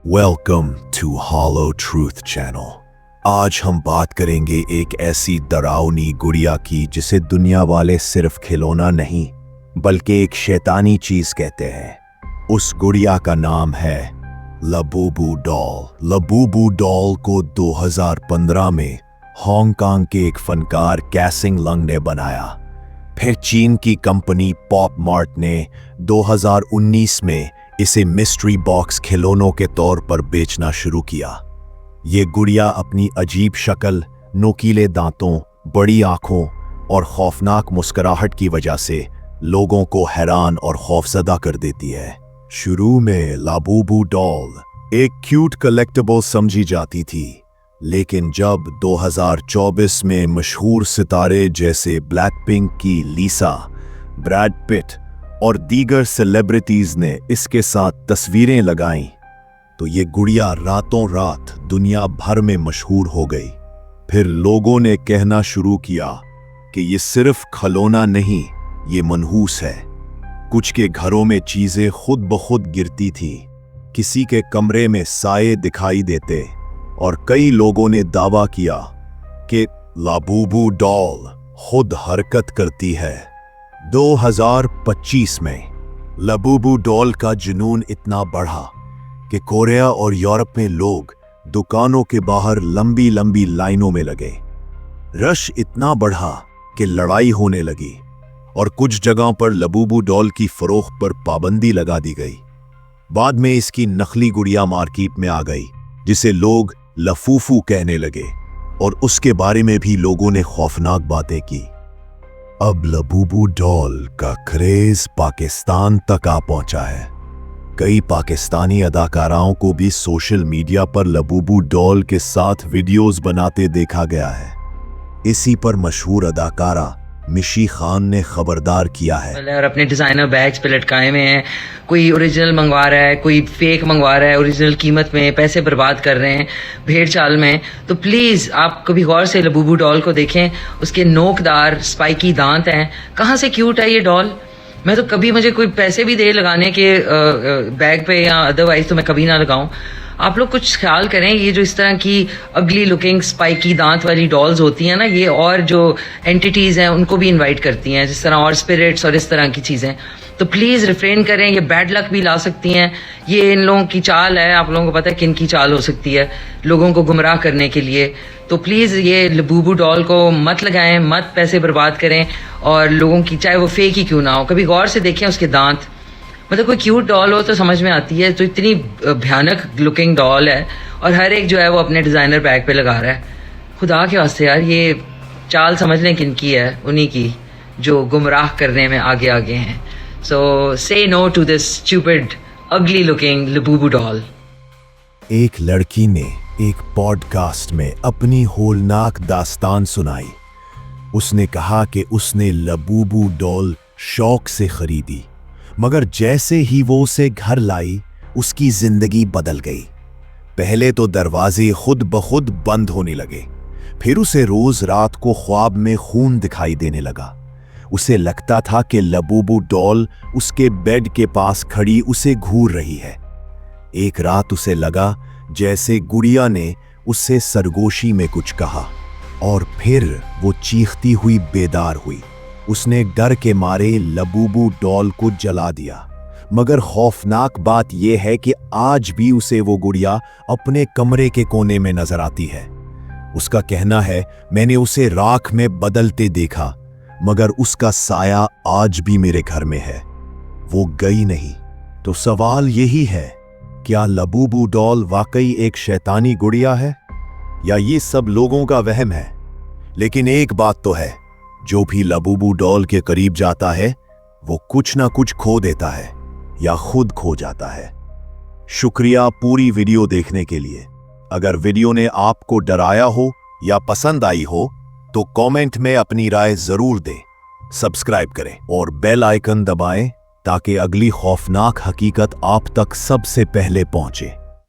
Welcome to hollow truth channel. आज हम बात करेंगे एक ऐसी डरावनी गुड़िया की जिसे दुनिया वाले सिर्फ खिलौना नहीं बल्कि एक शैतानी चीज कहते हैं। उस गुड़िया का नाम है लाबूबू डॉल। लाबूबू डॉल को 2015 में हांगकांग के एक फनकार कैसिंग लंग ने बनाया। फिर चीन की कंपनी पॉप मार्ट ने 2019 में इसे मिस्ट्री बॉक्स खिलौनों के तौर पर बेचना शुरू किया। ये गुड़िया अपनी अजीब शक्ल, नोकीले दांतों, बड़ी आंखों और खौफनाक मुस्कुराहट की वजह से लोगों को हैरान और खौफजदा कर देती है। शुरू में लाबूबू डॉल एक क्यूट कलेक्टिबल समझी जाती थी, लेकिन जब 2024 में मशहूर सितारे जैसे ब्लैक पिंक की लीसा, ब्रैड पिट और दीगर सेलिब्रिटीज ने इसके साथ तस्वीरें लगाईं, तो ये गुड़िया रातों रात दुनिया भर में मशहूर हो गई। फिर लोगों ने कहना शुरू किया कि ये सिर्फ खिलौना नहीं, ये मनहूस है। कुछ के घरों में चीजें खुद ब खुद गिरती थीं, किसी के कमरे में साए दिखाई देते और कई लोगों ने दावा किया कि लाबूबू डॉल खुद हरकत करती है। 2025 में लाबूबू डॉल का जुनून इतना बढ़ा कि कोरिया और यूरोप में लोग दुकानों के बाहर लंबी लंबी लाइनों में लगे। रश इतना बढ़ा कि लड़ाई होने लगी और कुछ जगहों पर लाबूबू डॉल की फरोख्त पर पाबंदी लगा दी गई। बाद में इसकी नकली गुड़िया मार्केट में आ गई, जिसे लोग लफूफू कहने लगे और उसके बारे में भी लोगों ने खौफनाक बातें की। अब लाबूबू डॉल का क्रेज पाकिस्तान तक आ पहुंचा है। कई पाकिस्तानी अदाकाराओं को भी सोशल मीडिया पर लाबूबू डॉल के साथ वीडियोस बनाते देखा गया है। इसी पर मशहूर अदाकारा मिशी खान ने खबरदार किया है और अपने डिजाइनर बैग्स पे लटकाए हुए हैं। कोई ओरिजिनल मंगवा रहा है, कोई फेक मंगवा रहा है, ओरिजिनल कीमत में पैसे बर्बाद कर रहे हैं भेड़ चाल में। तो प्लीज आप कभी गौर से लाबूबू डॉल को देखें। उसके नोकदार स्पाइकी दांत हैं। कहाँ से क्यूट है ये डॉल। मैं तो कभी, मुझे कोई पैसे भी दे लगाने के बैग पे या अदरवाइज, तो मैं कभी ना लगाऊं। आप लोग कुछ ख्याल करें, ये जो इस तरह की अगली लुकिंग स्पाइकी दांत वाली डॉल्स होती हैं ना, ये और जो एंटिटीज़ हैं उनको भी इनवाइट करती हैं, जिस तरह और स्पिरिट्स और इस तरह की चीज़ें। तो प्लीज़ रिफ्रेन करें, ये बैड लक भी ला सकती हैं। ये इन लोगों की चाल है, आप लोगों को पता है किन की चाल हो सकती है, लोगों को गुमराह करने के लिए। तो प्लीज़ ये लाबूबू डॉल को मत लगाएं, मत पैसे बर्बाद करें। और लोगों की, चाहे वो फेक ही क्यों ना हो, कभी गौर से देखें उसके दांत। मतलब कोई क्यूट डॉल हो तो समझ में आती है, तो इतनी भयानक लुकिंग डॉल है और हर एक जो है वो अपने डिज़ाइनर बैग पे लगा रहा है। खुदा के वास्ते यार, ये चाल समझ लें किन की है, उन्हीं की जो गुमराह करने में आगे आगे हैं। सो से नो टू दिस स्टूपिड अगली लुकिंग लाबूबू डॉल। एक लड़की ने एक पॉडकास्ट में अपनी होलनाक दास्तान सुनाई। उसने कहा कि उसने लाबूबू डॉल शौक से खरीदी, मगर जैसे ही वो उसे घर लाई, उसकी जिंदगी बदल गई। पहले तो दरवाजे खुद ब खुद बंद होने लगे, फिर उसे रोज रात को ख्वाब में खून दिखाई देने लगा। उसे लगता था कि लाबूबू डॉल उसके बेड के पास खड़ी उसे घूर रही है। एक रात उसे लगा जैसे गुड़िया ने उससे सरगोशी में कुछ कहा और फिर वो चीखती हुई बेदार हुई। उसने डर के मारे लाबूबू डॉल को जला दिया, मगर खौफनाक बात यह है कि आज भी उसे वो गुड़िया अपने कमरे के कोने में नजर आती है। उसका कहना है, मैंने उसे राख में बदलते देखा, मगर उसका साया आज भी मेरे घर में है, वो गई नहीं। तो सवाल यही है, क्या लाबूबू डॉल वाकई एक शैतानी गुड़िया है या ये सब लोगों का वहम है? लेकिन एक बात तो है, जो भी लाबूबू डॉल के करीब जाता है वो कुछ ना कुछ खो देता है या खुद खो जाता है। शुक्रिया पूरी वीडियो देखने के लिए। अगर वीडियो ने आपको डराया हो या पसंद आई हो तो कमेंट में अपनी राय जरूर दें। सब्सक्राइब करें और बेल आइकन दबाएं ताकि अगली खौफनाक हकीकत आप तक सबसे पहले पहुंचे।